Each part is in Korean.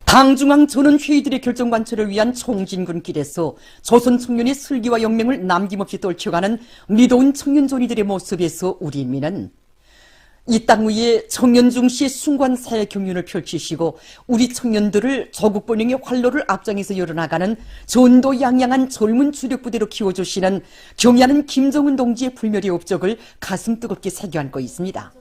당중앙 전원회의들의 결정 관철을 위한 총진군길에서 조선 청년의 슬기와 영맹을 남김없이 떨쳐가는 미도운 청년존이들의 모습에서 우리 인민은 이 땅 위에 청년 중시의 숭고한 사회 경륜을 펼치시고 우리 청년들을 조국 번영의 활로를 앞장에서 열어나가는 전도 양양한 젊은 주력부대로 키워주시는 경의하는 김정은 동지의 불멸의 업적을 가슴 뜨겁게 새겨안고 있습니다.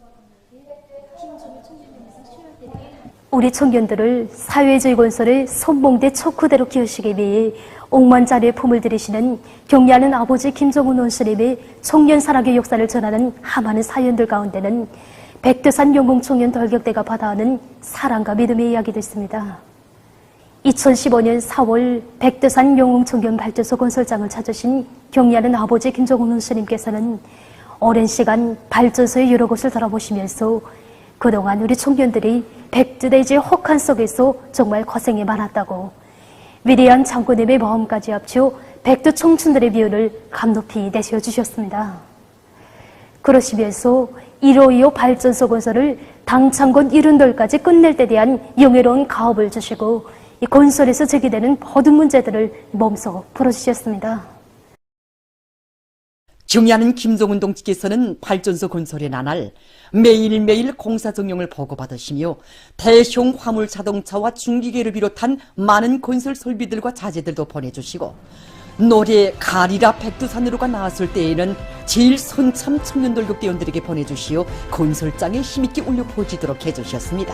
우리 청년들을 사회주의 건설의 손봉대 척후대로 키우시기 위해 억만자리의 품을 들이시는 경의하는 아버지 김정은 원수님의 청년 산악의 역사를 전하는 하많은 사연들 가운데는 백두산 영웅청년 돌격대가 받아오는 사랑과 믿음의 이야기도 있습니다. 2015년 4월 백두산 영웅청년 발전소 건설장을 찾으신 경의하는 아버지 김정은 원수님께서는 오랜 시간 발전소의 여러 곳을 돌아보시면서 그동안 우리 청년들이 백두대지의 혹한 속에서 정말 고생이 많았다고 위대한 장군님의 마음까지 합쳐 백두 청춘들의 비운을 감높이 내세워주셨습니다. 그러시면서 1525 발전소 건설을 당창건 이룬돌까지 끝낼 때 대한 영예로운 가업을 주시고 이 건설에서 제기되는 모든 문제들을 몸소 풀어주셨습니다. 경의하는 김정은 동지께서는 발전소 건설의 나날 매일매일 공사 정령을 보고받으시며 대형 화물 자동차와 중기계를 비롯한 많은 건설 설비들과 자재들도 보내주시고 노래 가리라 백두산으로가 나왔을 때에는 제일 선참 청년돌격대원들에게 보내주시어 건설장에 힘있게 울려 퍼지도록 해주셨습니다.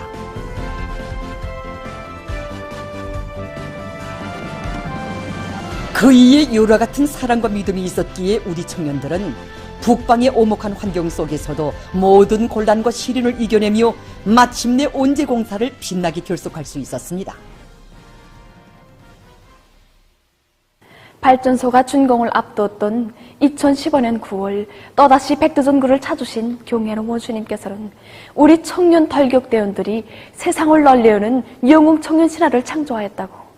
그 이에 요라 같은 사랑과 믿음이 있었기에 우리 청년들은 북방의 오목한 환경 속에서도 모든 곤란과 시련을 이겨내며 마침내 온재 공사를 빛나게 결속할 수 있었습니다. 발전소가 준공을 앞두었던 2015년 9월 또다시 백두전구를 찾으신 경의하는 원수님께서는 우리 청년 돌격대원들이 세상을 널리우는 영웅 청년 신화를 창조하였다고.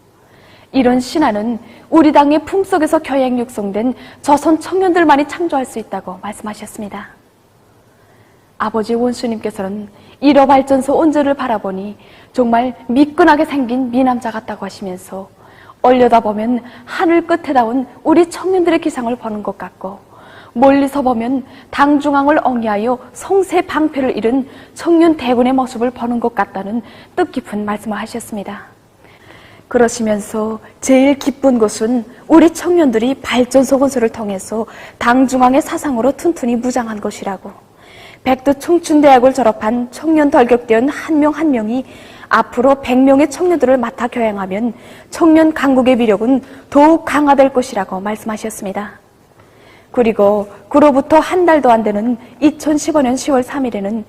이런 신화는 우리 당의 품속에서 교양 육성된 조선 청년들만이 창조할 수 있다고 말씀하셨습니다. 아버지 원수님께서는 1호 발전소 온전을 바라보니 정말 미끈하게 생긴 미남자 같다고 하시면서 올려다보면 하늘 끝에 닿은 우리 청년들의 기상을 보는 것 같고 멀리서 보면 당중앙을 엉이하여 성세 방패를 이룬 청년 대군의 모습을 보는 것 같다는 뜻깊은 말씀을 하셨습니다. 그러시면서 제일 기쁜 것은 우리 청년들이 발전소 건설을 통해서 당중앙의 사상으로 튼튼히 무장한 것이라고. 백두 청춘대학을 졸업한 청년 돌격대원 한 명 한 명이 앞으로 100명의 청년들을 맡아 교양하면 청년 강국의 위력은 더욱 강화될 것이라고 말씀하셨습니다. 그리고 그로부터 한 달도 안 되는 2015년 10월 3일에는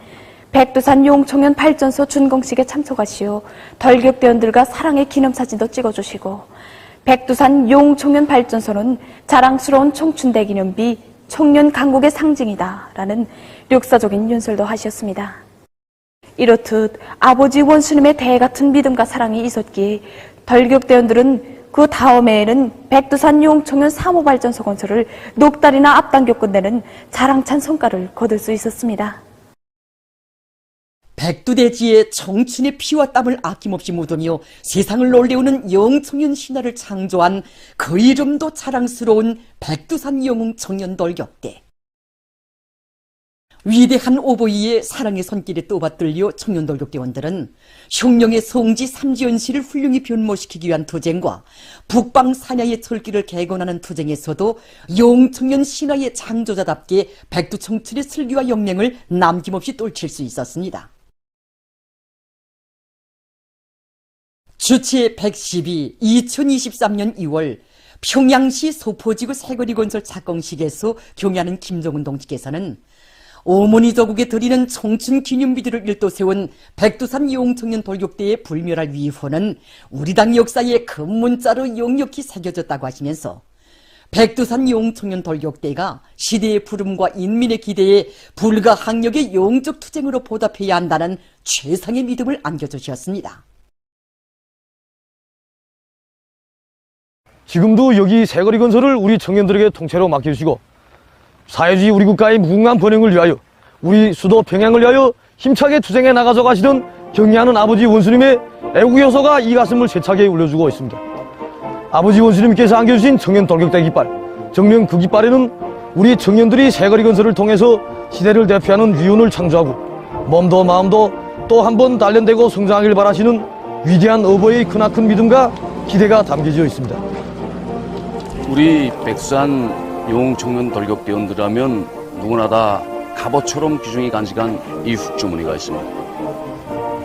백두산 용청년 발전소 준공식에 참석하시어 돌격대원들과 사랑의 기념사진도 찍어주시고 백두산 용청년 발전소는 자랑스러운 청춘대 기념비 청년 강국의 상징이다 라는 역사적인 연설도 하셨습니다. 이렇듯 아버지 원수님의 대같은 믿음과 사랑이 있었기에 돌격대원들은 그 다음 해에는 백두산 용청년 3호 발전소 건설을 넉 달이나 앞당겨 끝내는 자랑찬 성과를 거둘 수 있었습니다. 백두대지에 청춘의 피와 땀을 아낌없이 묻으며 세상을 놀래우는 영청년 신화를 창조한 그 이름도 자랑스러운 백두산 영웅 청년 돌격대. 위대한 오보이의 사랑의 손길에 떠받들려 청년 돌격대원들은 흉령의 성지 삼지연시를 훌륭히 변모시키기 위한 투쟁과 북방 사냐의 철길을 개건하는 투쟁에서도 영청년 신화의 창조자답게 백두 청춘의 슬기와 영맹을 남김없이 떨칠 수 있었습니다. 주체 112 2023년 2월 평양시 소포지구 새거리 건설 착공식에서 경의하는 김정은 동지께서는 어머니 조국에 드리는 청춘 기념비들을 일도 세운 백두산 영웅청년 돌격대의 불멸할 위호는 우리 당 역사에 큰 문자로 역력히 새겨졌다고 하시면서 백두산 영웅청년 돌격대가 시대의 부름과 인민의 기대에 불가항력의 영적 투쟁으로 보답해야 한다는 최상의 믿음을 안겨주셨습니다. 지금도 여기 새거리 건설을 우리 청년들에게 통째로 맡겨주시고 사회주의 우리 국가의 무궁한 번영을 위하여 우리 수도 평양을 위하여 힘차게 투쟁해 나가서 가시던 경애하는 아버지 원수님의 애국의 효소가 이 가슴을 세차게 울려주고 있습니다. 아버지 원수님께서 안겨주신 청년 돌격대 깃발, 정녕 그 깃발에는 우리 청년들이 새거리 건설을 통해서 시대를 대표하는 위운을 창조하고 몸도 마음도 또 한 번 단련되고 성장하길 바라시는 위대한 어버이의 크나큰 믿음과 기대가 담겨져 있습니다. 우리 백산 영웅 청년 돌격대원들하면 누구나 다 갑옷처럼 귀중히 간직한 이 훅주머니가 있습니다.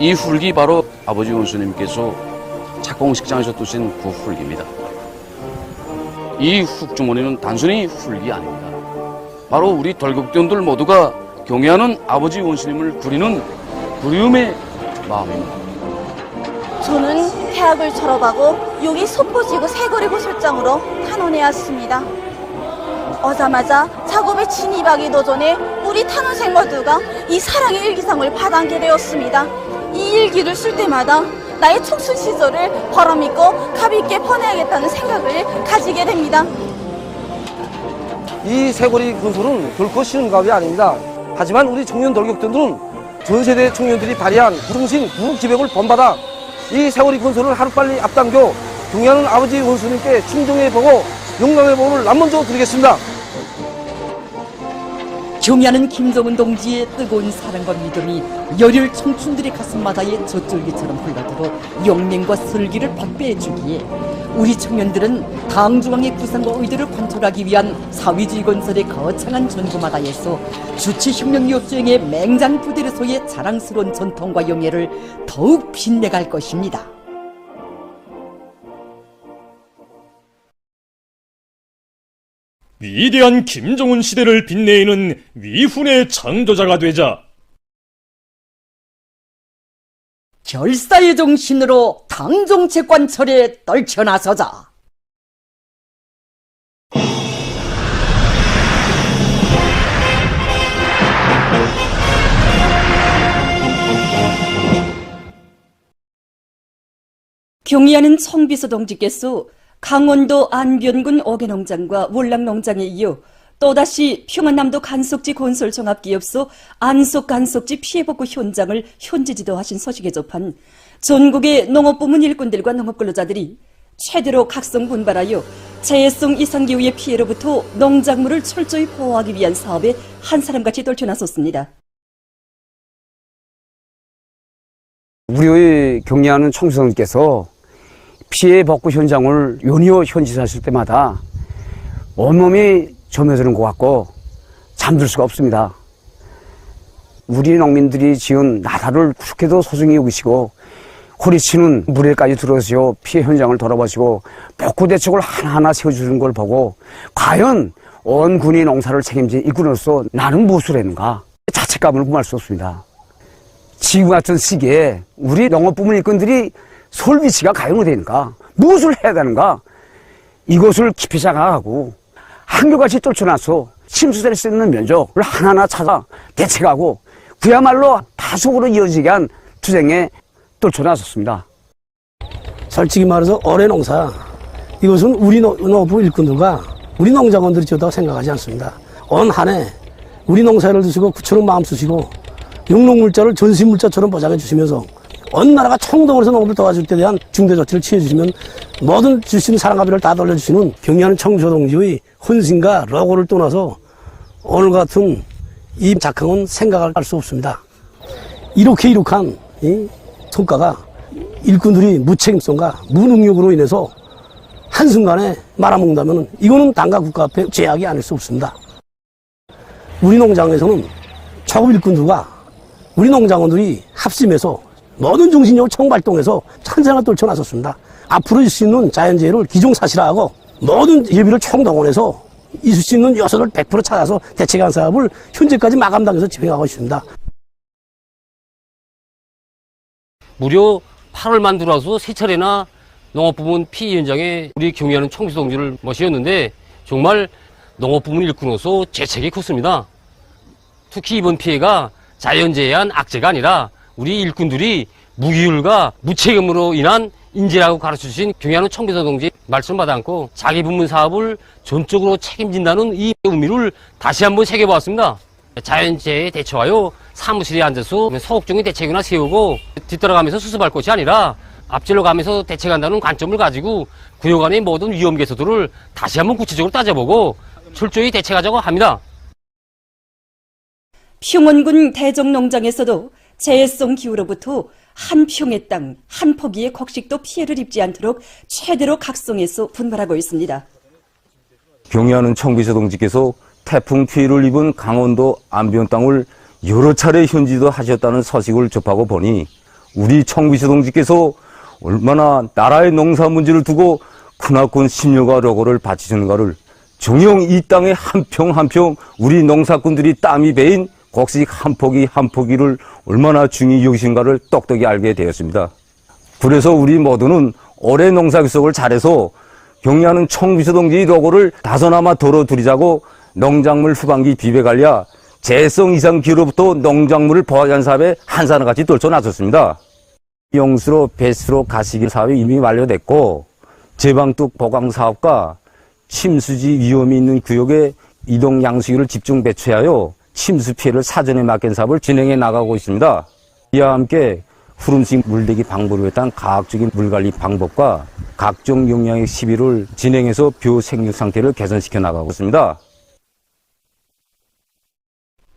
이 훌기 바로 아버지 원수님께서 착공식장에서 두신 그 훌기입니다. 이 훅주머니는 단순히 훌기 아닙니다. 바로 우리 돌격대원들 모두가 경애하는 아버지 원수님을 그리는 그리움의 마음입니다. 저는 대학을 졸업하고 여기 소포지구 새거리 고술장으로 탄원해 왔습니다. 오자마자 작업에 진입하기도 전에 우리 탄원생 모두가 이 사랑의 일기상을 받아안게 되었습니다. 이 일기를 쓸 때마다 나의 청춘 시절을 보람있고 가비있게 보내야겠다는 생각을 가지게 됩니다. 이 새거리 건설은 결코 쉬운 가업이 아닙니다. 하지만 우리 청년 돌격대원들은 전 세대 청년들이 발휘한 부승신 부기백을 본받아 이 새거리 건설을 하루빨리 앞당겨 경애하는 아버지 원수님께 충정해보고 영광의 복을 남먼저 드리겠습니다. 경애하는 김정은 동지의 뜨거운 사랑과 믿음이 열혈 청춘들의 가슴마다에 젖줄기처럼 흘러들어 영맹과 설기를 박배해주기에 우리 청년들은 당중앙의 구상과 의도를 관철하기 위한 사회주의 건설의 거창한 전구마다에서 주체혁명 역주행의 맹장 부대로서의 자랑스러운 전통과 영예를 더욱 빛내갈 것입니다. 위대한 김정은 시대를 빛내는 위훈의 창조자가 되자 결사의 정신으로 당정책 관철에 떨쳐나서자. 경의하는 청비서 동지께서 강원도 안변군 어개농장과 월락농장에 이어 또다시 평안남도 간석지 건설 종합기업소 안속간석지 피해복구 현장을 현지지도하신 소식에 접한 전국의 농업부문 일꾼들과 농업근로자들이 최대로 각성분발하여 재해성 이상기후의 피해로부터 농작물을 철저히 보호하기 위한 사업에 한 사람같이 떨쳐나섰습니다. 우리의 경례하는 청소년께서 피해 복구 현장을 연이어 현지사하실 때마다 온몸이 점여드는 것 같고 잠들 수가 없습니다. 우리 농민들이 지은 나라를 그렇게도 소중히 여기시고 고리치는 물에까지 들어서시고 피해 현장을 돌아보시고 복구 대책을 하나하나 세워주는 걸 보고 과연 온 군이 농사를 책임진 일꾼으로서 나는 무엇을 했는가 자책감을 금할 수 없습니다. 지금 같은 시기에 우리 농업부문 일꾼들이 설 위치가 과연 어디인가 무엇을 해야 되는가 이것을 깊이 생각하고 한결같이 떨쳐나서 침수될 수 있는 면적을 하나하나 찾아 대책하고 그야말로 다속으로 이어지게 한 투쟁에 떨쳐나섰습니다. 솔직히 말해서 올해 농사 이것은 우리 농업부 일꾼들과 우리 농장원들이 지었다고 생각하지 않습니다. 온 한 해 우리 농사를 드시고 구처럼 마음 쓰시고 영농물자를 전신물자처럼 보장해 주시면서 어느 나라가 총동으로 해서 농업을 도와줄 때 대한 중대 조치를 취해 주시면 모든 주시는 사랑과 비를 다 돌려주시는 경의하는 청소동지의 헌신과 로고를 떠나서 오늘 같은 이 작황은 생각할 수 없습니다. 이렇게 이룩한 이 성과가 일꾼들이 무책임성과 무능력으로 인해서 한순간에 말아먹는다면 이거는 당과 국가 앞에 제약이 아닐 수 없습니다. 우리 농장에서는 초급 일꾼들과 우리 농장원들이 합심해서 모든 정신력을 총발동해서 찬생을 떨쳐나섰습니다. 앞으로 있을 수 있는 자연재해를 기종사실화하고 모든 예비를 총동원해서 있을 수 있는 요소를 100% 찾아서 대책한 사업을 현재까지 마감당해서 집행하고 있습니다. 무려 8월만 들어와서 세 차례나 농업부문 피해 현장에 우리 경의하는 청비서 동지를 모셨는데 정말 농업부문 일꾼으로서 재책이 컸습니다. 특히 이번 피해가 자연재해한 악재가 아니라 우리 일꾼들이 무기율과 무책임으로 인한 인재라고 가르쳐주신 경의하는 청비서 동지 말씀받아 않고 자기 부문 사업을 전적으로 책임진다는 이 의미를 다시 한번 새겨보았습니다. 자연재해에 대처하여 사무실에 앉아서 서옥중의 대책이나 세우고 뒤따라가면서 수습할 것이 아니라 앞질러 가면서 대책한다는 관점을 가지고 구역 안의 모든 위험 개소들을 다시 한번 구체적으로 따져보고 철저히 대책하자고 합니다. 평원군 대정농장에서도 재해성 기후로부터 한 평의 땅, 한 포기의 곡식도 피해를 입지 않도록 최대로 각성해서 분발하고 있습니다. 경의하는 청비서 동지께서 태풍 피해를 입은 강원도 안변 땅을 여러 차례 현지도 하셨다는 소식을 접하고 보니 우리 청비서 동지께서 얼마나 나라의 농사 문제를 두고 크나큰 심려가 로고를 바치시는가를 정녕 이 땅에 한 평 한 평 우리 농사꾼들이 땀이 배인 곡식 한 포기 한 포기를 얼마나 중히 여기신가를 똑똑히 알게 되었습니다. 그래서 우리 모두는 올해 농사 교섭을 잘해서 경의하는 청비서 동지 로고를 다소나마 덜어드리자고 농작물 후반기 비배관리와 재해성 이상 기후로부터 농작물을 보호하는 사업에 한사람같이 떨쳐나섰습니다. 용수로 배수로 가시기 사업이 이미 완료됐고 제방뚝 보강 사업과 침수지 위험이 있는 구역에 이동 양수기를 집중 배치하여 침수 피해를 사전에 막는 사업을 진행해 나가고 있습니다. 이와 함께 후름식 물대기 방부를 위한 과학적인 물관리 방법과 각종 용량의 시비를 진행해서 벼 생육 상태를 개선시켜 나가고 있습니다.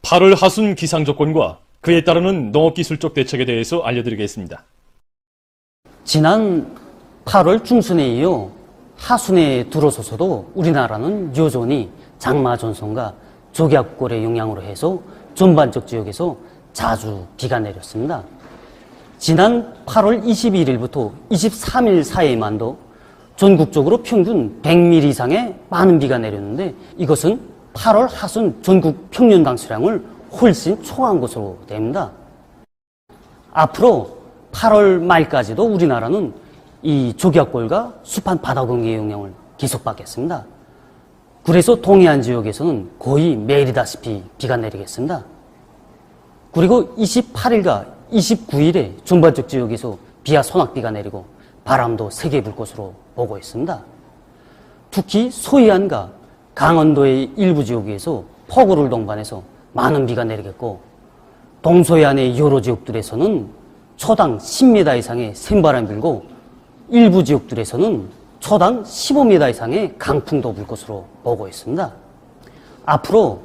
8월 하순 기상 조건과 그에 따르는 농업기술적 대책에 대해서 알려드리겠습니다. 지난 8월 중순에 이어 하순에 들어서서도 우리나라는 여전히 장마 전선과 조약골의 영향으로 해서 전반적 지역에서 자주 비가 내렸습니다. 지난 8월 21일부터 23일 사이에만도 전국적으로 평균 100mm 이상의 많은 비가 내렸는데 이것은 8월 하순 전국 평년당 수량을 훨씬 초과한 것으로 됩니다. 앞으로 8월 말까지도 우리나라는 이 조약골과 습한 바다공기의 영향을 계속받겠습니다. 그래서 동해안 지역에서는 거의 매일이다시피 비가 내리겠습니다. 그리고 28일과 29일에 전반적 지역에서 비와 소낙비가 내리고 바람도 세게 불 것으로 보고 있습니다. 특히 서해안과 강원도의 일부 지역에서 폭우를 동반해서 많은 비가 내리겠고 동서해안의 여러 지역들에서는 초당 10m 이상의 센바람이 불고 일부 지역들에서는 초당 15m 이상의 강풍도 불 것으로 보고 있습니다. 앞으로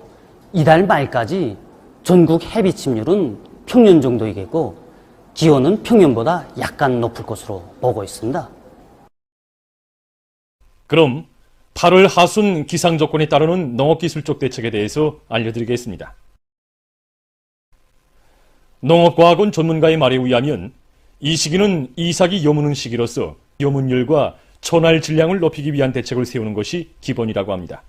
이달 말까지 전국 해비 침률은 평년 정도이겠고 기온은 평년보다 약간 높을 것으로 보고 있습니다. 그럼 8월 하순 기상 조건에 따르는 농업기술적 대책에 대해서 알려드리겠습니다. 농업과학원 전문가의 말에 의하면 이 시기는 이삭이 여무는 시기로서 여문율과 초날 질량을 높이기 위한 대책을 세우는 것이 기본이라고 합니다.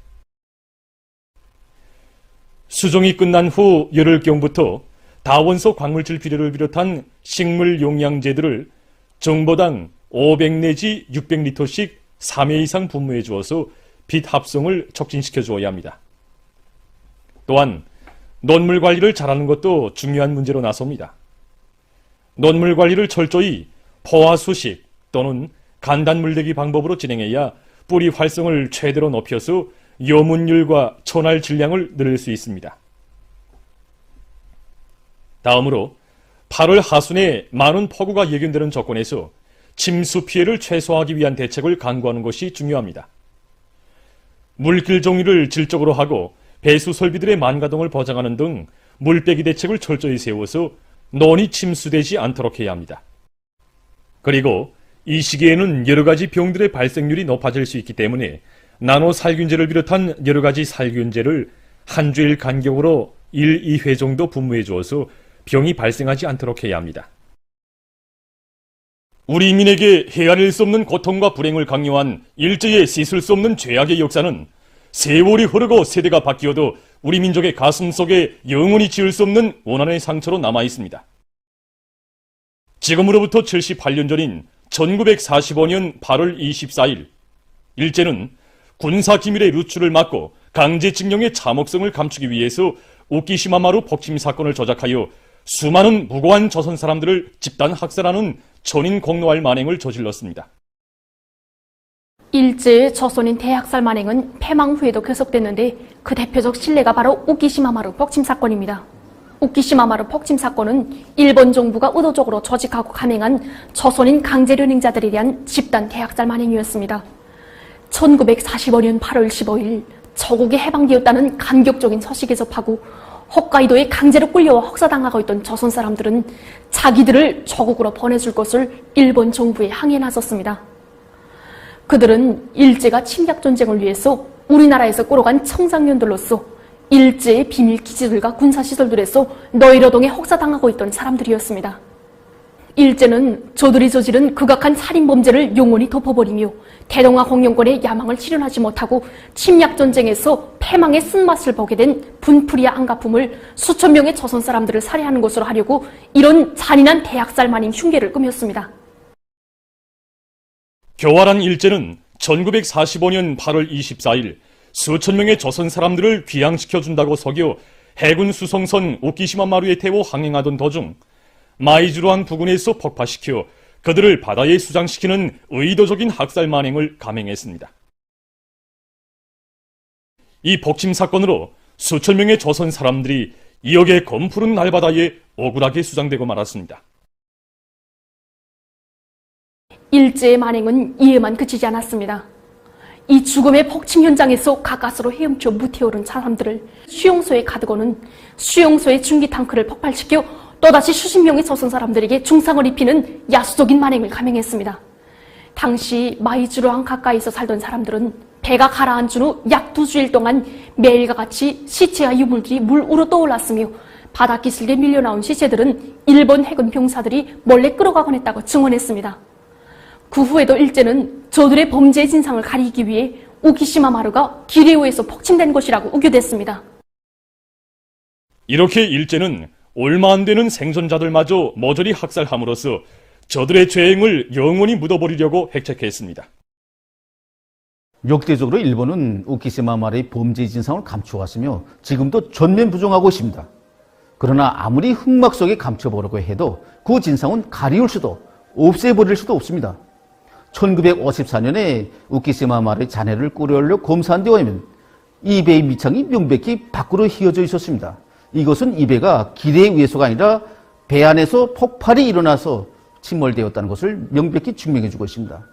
수종이 끝난 후 열흘경부터 다원소 광물질 비료를 비롯한 식물 용량제들을 정보당 500 내지 600리터씩 3회 이상 분무해 주어서 빛 합성을 촉진시켜 주어야 합니다. 또한 논물 관리를 잘하는 것도 중요한 문제로 나섭니다. 논물 관리를 철저히 포화수식 또는 간단 물대기 방법으로 진행해야 뿌리 활성을 최대로 높여서 여문율과 초날 질량을 늘릴 수 있습니다. 다음으로 8월 하순에 많은 폭우가 예견되는 조건에서 침수 피해를 최소화하기 위한 대책을 강구하는 것이 중요합니다. 물길 정리를 질적으로 하고 배수 설비들의 만가동을 보장하는 등 물빼기 대책을 철저히 세워서 논이 침수되지 않도록 해야 합니다. 그리고 이 시기에는 여러 가지 병들의 발생률이 높아질 수 있기 때문에 나노 살균제를 비롯한 여러 가지 살균제를 한 주일 간격으로 1, 2회 정도 분무해 주어서 병이 발생하지 않도록 해야 합니다. 우리 인민에게 헤아릴 수 없는 고통과 불행을 강요한 일제의 씻을 수 없는 죄악의 역사는 세월이 흐르고 세대가 바뀌어도 우리 민족의 가슴 속에 영원히 지울 수 없는 원한의 상처로 남아 있습니다. 지금으로부터 78년 전인 1945년 8월 24일, 일제는 군사기밀의 누출을 막고 강제징용의 참혹성을 감추기 위해서 오키시마마루 폭침 사건을 조작하여 수많은 무고한 조선 사람들을 집단 학살하는 천인 공노할 만행을 저질렀습니다. 일제의 조선인 대학살 만행은 패망 후에도 계속됐는데 그 대표적 실례가 바로 오키시마마루 폭침 사건입니다. 우키시마마루 폭침 사건은 일본 정부가 의도적으로 조직하고 감행한 조선인 강제련행자들에 대한 집단 대학살 만행이었습니다. 1945년 8월 15일 조국이 해방되었다는 감격적인 소식에 접하고 홋카이도에 강제로 끌려와 혹사당하고 있던 조선 사람들은 자기들을 조국으로 보내줄 것을 일본 정부에 항의에 나섰습니다. 그들은 일제가 침략 전쟁을 위해서 우리나라에서 끌어간 청장년들로서 일제의 비밀 기지들과 군사시설들에서 너희노동에 혹사당하고 있던 사람들이었습니다. 일제는 저들이 저지른 극악한 살인범죄를 영원히 덮어버리며 대동아 공영권의 야망을 실현하지 못하고 침략전쟁에서 패망의 쓴맛을 보게 된 분풀이와 안가품을 수천 명의 조선 사람들을 살해하는 것으로 하려고 이런 잔인한 대학살 만인 흉계를 꾸몄습니다. 교활한 일제는 1945년 8월 24일 수천 명의 조선 사람들을 귀양시켜준다고 속여 해군 수송선 오키시마마루에 태워 항행하던 도중 마이즈루항 부근에서 폭파시켜 그들을 바다에 수장시키는 의도적인 학살 만행을 감행했습니다. 이 폭침 사건으로 수천 명의 조선 사람들이 이역의 검푸른 날바다에 억울하게 수장되고 말았습니다. 일제의 만행은 이에만 그치지 않았습니다. 이 죽음의 폭침 현장에서 가까스로 헤엄쳐 무태오른 사람들을 수용소에 가두고는 수용소의 중기 탱크를 폭발시켜 또다시 수십 명의 조선 사람들에게 중상을 입히는 야수적인 만행을 감행했습니다. 당시 마이즈루항 가까이서 살던 사람들은 배가 가라앉은 후 약 2주일 동안 매일과 같이 시체와 유물들이 물 위로 떠올랐으며 바닷기슭에 밀려나온 시체들은 일본 해군 병사들이 몰래 끌어가곤 했다고 증언했습니다. 그 후에도 일제는 저들의 범죄의 진상을 가리기 위해 우키시마마루가 기레오에서 폭침된 것이라고 우겨댔습니다. 이렇게 일제는 얼마 안 되는 생존자들마저 모조리 학살함으로써 저들의 죄행을 영원히 묻어버리려고 핵책했습니다. 역대적으로 일본은 우키시마마루의 범죄 진상을 감추어왔으며 지금도 전면 부정하고 있습니다. 그러나 아무리 흑막 속에 감춰보려고 해도 그 진상은 가리울 수도 없애버릴 수도 없습니다. 1954년에 우키시마마루의 잔해를 끌어올려 검사한 데 의하면 이 배의 밑창이 명백히 밖으로 휘어져 있었습니다. 이것은 이 배가 기대에 의해서가 아니라 배 안에서 폭발이 일어나서 침몰되었다는 것을 명백히 증명해주고 있습니다.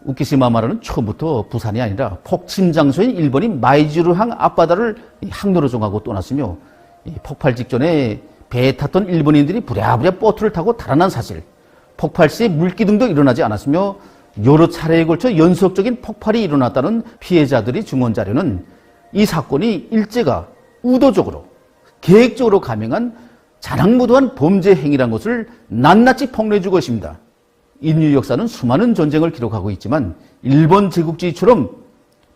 우키시마마루는 처음부터 부산이 아니라 폭침 장소인 일본인 마이즈루항 앞바다를 항로로 정하고 떠났으며 폭발 직전에 배에 탔던 일본인들이 부랴부랴 보트를 타고 달아난 사실, 폭발 시에 물기둥도 일어나지 않았으며 여러 차례에 걸쳐 연속적인 폭발이 일어났다는 피해자들의 증언 자료는 이 사건이 일제가 의도적으로 계획적으로 감행한 자랑무도한 범죄 행위란 것을 낱낱이 폭로해주고 있습니다. 인류 역사는 수많은 전쟁을 기록하고 있지만 일본 제국주의처럼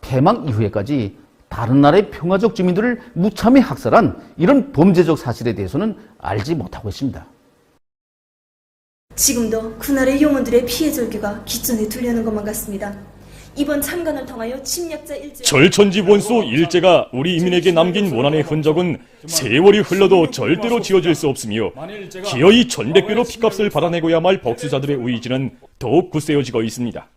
패망 이후에까지 다른 나라의 평화적 주민들을 무참히 학살한 이런 범죄적 사실에 대해서는 알지 못하고 있습니다. 지금도 그날의 영혼들의 피해 절규가 기천에 들려는 것만 같습니다. 이번 참관을 통하여 침략자 일제 절천지본소 일제가 우리 인민에게 남긴 원한의 흔적은 세월이 흘러도 절대로 지워질 수 없으며 기어이 천백배로 핏값을 받아내고야 말 복수자들의 의지는 더욱 굳세어지고 있습니다.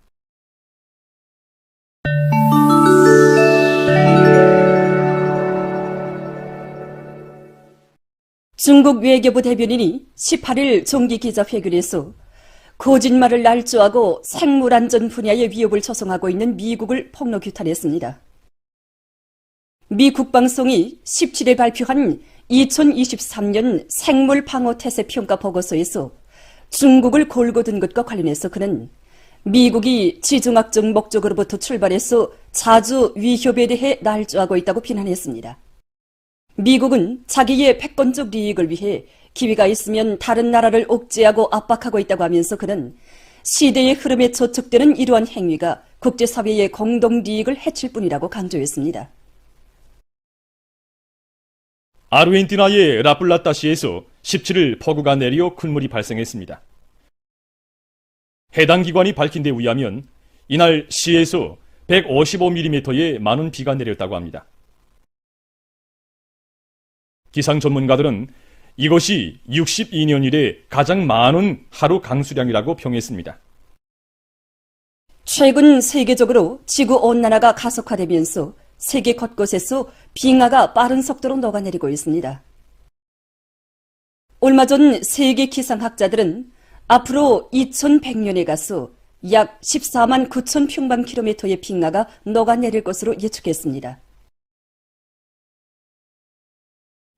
중국 외교부 대변인이 18일 정기기자회견에서 거짓말을 날조하고 생물안전 분야의 위협을 조성하고 있는 미국을 폭로 규탄했습니다. 미 국방성이 17일 발표한 2023년 생물방어태세 평가 보고서에서 중국을 골고 든 것과 관련해서 그는 미국이 지정학적 목적으로부터 출발해서 자주 위협에 대해 날조하고 있다고 비난했습니다. 미국은 자기의 패권적 이익을 위해 기회가 있으면 다른 나라를 옥죄하고 압박하고 있다고 하면서 그는 시대의 흐름에 저촉되는 이러한 행위가 국제사회의 공동 이익을 해칠 뿐이라고 강조했습니다. 아르헨티나의 라플라타시에서 17일 폭우가 내려 큰 물이 발생했습니다. 해당 기관이 밝힌 데 의하면 이날 시에서 155mm의 많은 비가 내렸다고 합니다. 기상 전문가들은 이것이 62년 이래 가장 많은 하루 강수량이라고 평했습니다. 최근 세계적으로 지구온난화가 가속화되면서 세계 곳곳에서 빙하가 빠른 속도로 녹아내리고 있습니다. 얼마 전 세계 기상학자들은 앞으로 2100년에 가서 약 14만 9천 평방킬로미터의 빙하가 녹아내릴 것으로 예측했습니다.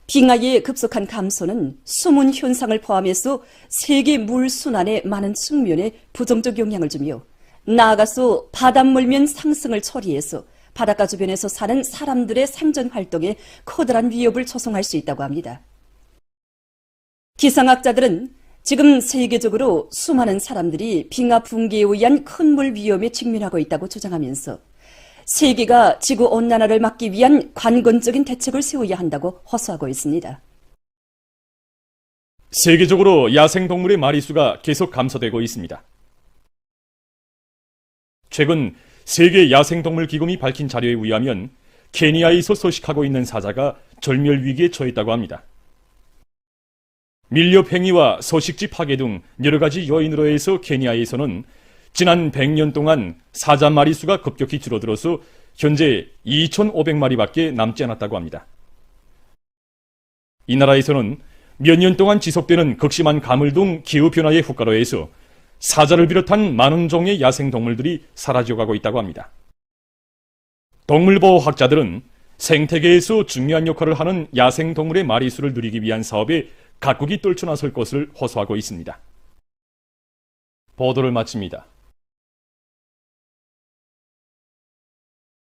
빙하의 급속한 감소는 수문 현상을 포함해서 세계 물 순환의 많은 측면에 부정적 영향을 주며 나아가서 바닷물면 상승을 초래해서 바닷가 주변에서 사는 사람들의 생존 활동에 커다란 위협을 조성할 수 있다고 합니다. 기상학자들은 지금 세계적으로 수많은 사람들이 빙하 붕괴에 의한 큰 물 위험에 직면하고 있다고 주장하면서 세계가 지구온난화를 막기 위한 관건적인 대책을 세워야 한다고 호소하고 있습니다. 세계적으로 야생동물의 마리수가 계속 감소되고 있습니다. 최근 세계 야생동물 기금이 밝힌 자료에 의하면 케니아에서 서식하고 있는 사자가 절멸 위기에 처했다고 합니다. 밀렵 행위와 서식지 파괴 등 여러 가지 요인으로 해서 케니아에서는 지난 100년 동안 사자 마리수가 급격히 줄어들어서 현재 2,500마리밖에 남지 않았다고 합니다. 이 나라에서는 몇 년 동안 지속되는 극심한 가물 등 기후변화의 효과로 해서 사자를 비롯한 많은 종의 야생동물들이 사라져가고 있다고 합니다. 동물보호학자들은 생태계에서 중요한 역할을 하는 야생동물의 마리수를 늘리기 위한 사업에 각국이 떨쳐나설 것을 호소하고 있습니다. 보도를 마칩니다.